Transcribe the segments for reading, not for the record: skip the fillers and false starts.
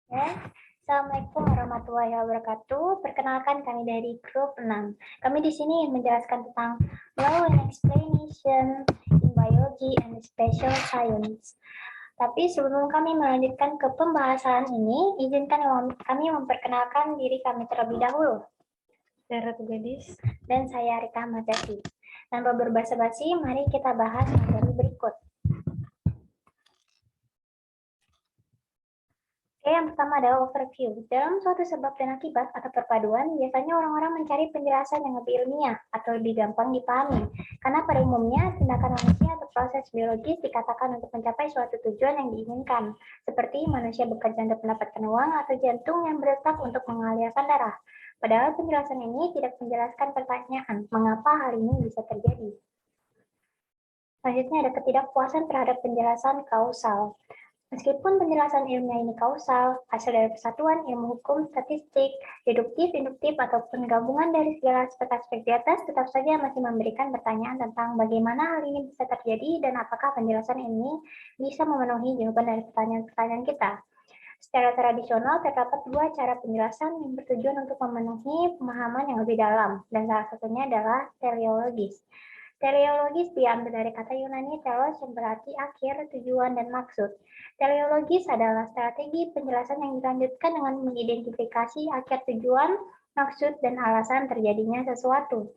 Ya. Assalamualaikum warahmatullahi wabarakatuh. Perkenalkan kami dari grup 6. Kami di sini menjelaskan tentang law and explanation in biology and special science. Tapi sebelum kami melanjutkan ke pembahasan ini, izinkan kami memperkenalkan diri kami terlebih dahulu. Saya Ratu Gadis. Dan saya Rika Majati. Tanpa berbasa-basi, mari kita bahas materi berikut. Oke, yang pertama adalah overview. Dalam suatu sebab dan akibat atau perpaduan, biasanya orang-orang mencari penjelasan yang lebih ilmiah atau lebih gampang dipahami. Karena pada umumnya, tindakan manusia atau proses biologis dikatakan untuk mencapai suatu tujuan yang diinginkan, seperti manusia bekerja untuk mendapatkan uang atau jantung yang berdetak untuk mengalirkan darah. Padahal penjelasan ini tidak menjelaskan pertanyaan, mengapa hal ini bisa terjadi. Selanjutnya ada ketidakpuasan terhadap penjelasan kausal. Meskipun penjelasan ilmiah ini kausal, hasil dari persatuan ilmu hukum, statistik, deduktif, induktif, ataupun gabungan dari segala aspek-aspek di atas, tetap saja masih memberikan pertanyaan tentang bagaimana hal ini bisa terjadi dan apakah penjelasan ini bisa memenuhi jawaban dari pertanyaan-pertanyaan kita. Secara tradisional, terdapat dua cara penjelasan yang bertujuan untuk memenuhi pemahaman yang lebih dalam, dan salah satunya adalah teleologis. Teleologis diambil dari kata Yunani telos yang berarti akhir, tujuan, dan maksud. Teleologis adalah strategi penjelasan yang dilanjutkan dengan mengidentifikasi akhir tujuan, maksud, dan alasan terjadinya sesuatu.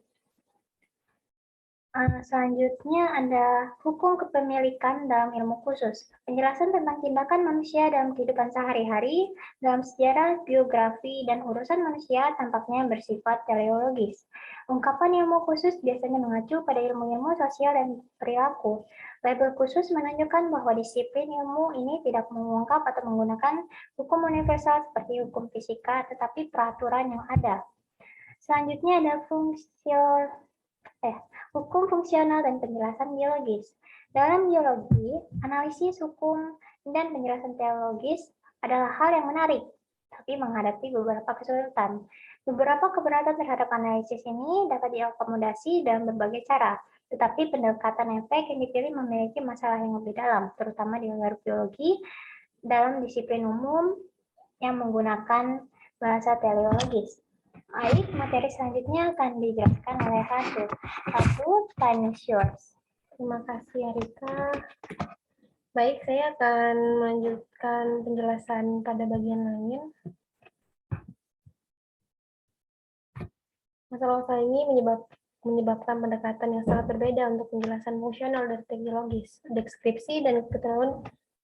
Selanjutnya ada hukum kepemilikan dalam ilmu khusus. Penjelasan tentang tindakan manusia dalam kehidupan sehari-hari, dalam sejarah, biografi, dan urusan manusia tampaknya bersifat teleologis. Ungkapan ilmu khusus biasanya mengacu pada ilmu-ilmu sosial dan perilaku. Label khusus menunjukkan bahwa disiplin ilmu ini tidak mengungkap atau menggunakan hukum universal seperti hukum fisika, tetapi peraturan yang ada. Selanjutnya ada hukum fungsional dan penjelasan biologis. Dalam biologi, analisis hukum dan penjelasan teologis adalah hal yang menarik, tapi menghadapi beberapa kesulitan. Beberapa keberatan terhadap analisis ini dapat diakomodasi dalam berbagai cara, tetapi pendekatan efek yang dipilih memiliki masalah yang lebih dalam, terutama di luar biologi, dalam disiplin umum yang menggunakan bahasa teleologis. Baik, materi selanjutnya akan dijelaskan oleh Ratu. Ratu, time is yours. Terima kasih, Arika. Baik, saya akan melanjutkan penjelasan pada bagian lain. Masalah ini menyebabkan pendekatan yang sangat berbeda untuk penjelasan fungsional dan teknologis, deskripsi, dan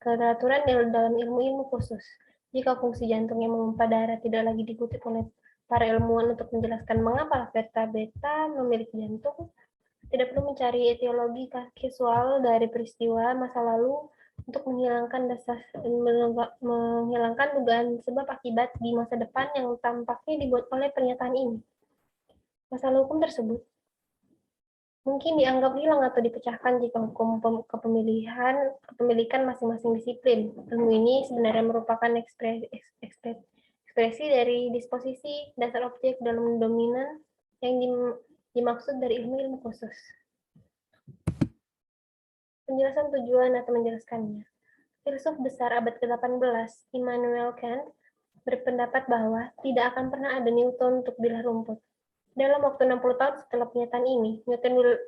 keteraturan dalam ilmu-ilmu khusus. Jika fungsi jantung yang memompa darah tidak lagi dikutip oleh para ilmuwan untuk menjelaskan mengapa vertebrata beta memiliki jantung, tidak perlu mencari etiologi kasual dari peristiwa masa lalu untuk menghilangkan dugaan sebab akibat di masa depan yang tampaknya dibuat oleh pernyataan ini. Masalah hukum tersebut mungkin dianggap hilang atau dipecahkan jika hukum kepemilikan masing-masing disiplin. Ilmu ini sebenarnya merupakan ekspresi dari disposisi dasar objek dalam dominan yang dimaksud dari ilmu-ilmu khusus. Penjelasan tujuan atau menjelaskannya. Filsuf besar abad ke-18, Immanuel Kant, berpendapat bahwa tidak akan pernah ada Newton untuk bilah rumput. Dalam waktu 60 tahun setelah pernyataan ini,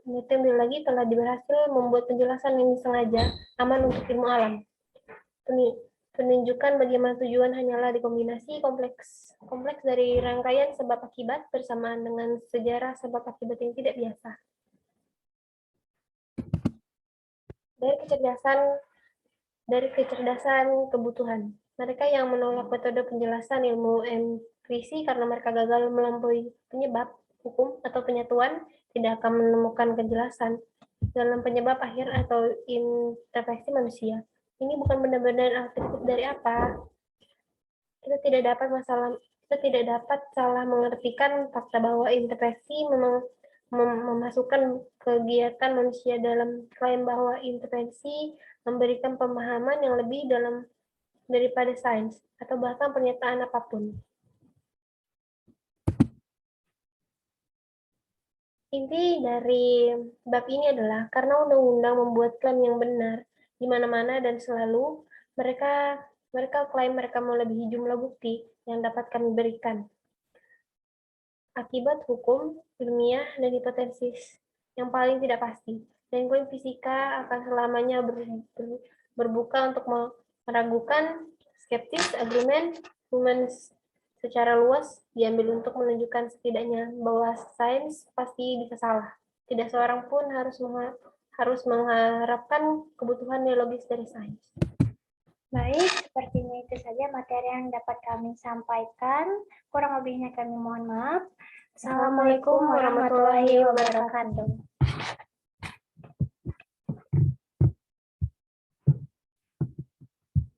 Newton biologi telah berhasil membuat penjelasan yang disengaja aman untuk ilmu alam. Penunjukan bagaimana tujuan hanyalah dikombinasi kompleks dari rangkaian sebab akibat bersamaan dengan sejarah sebab akibat yang tidak biasa. Dari kecerdasan kebutuhan. Mereka yang menolak metode penjelasan ilmu emprisi karena mereka gagal melampaui penyebab, hukum, atau penyatuan, tidak akan menemukan kejelasan dalam penyebab akhir atau intervensi manusia. Ini bukan benar-benar alternatif dari apa. Kita tidak dapat salah mengartikan fakta bahwa intervensi memang memasukkan kegiatan manusia dalam klaim bahwa intervensi memberikan pemahaman yang lebih dalam daripada sains, atau bahkan pernyataan apapun. Inti dari bab ini adalah karena undang-undang membuat klaim yang benar di mana-mana dan selalu, mereka Mereka klaim mereka melebihi jumlah bukti yang dapat kami berikan. Akibat hukum, ilmiah, dan hipotesis yang paling tidak pasti. Dan klaim fisika akan selamanya berbuka untuk meragukan skeptis, argumen, humans secara luas diambil untuk menunjukkan setidaknya bahwa sains pasti bisa salah. Tidak seorang pun harus mengharapkan kebutuhan neologis dari sains. Baik, sepertinya itu saja materi yang dapat kami sampaikan. Kurang lebihnya kami mohon maaf. Assalamualaikum warahmatullahi wabarakatuh.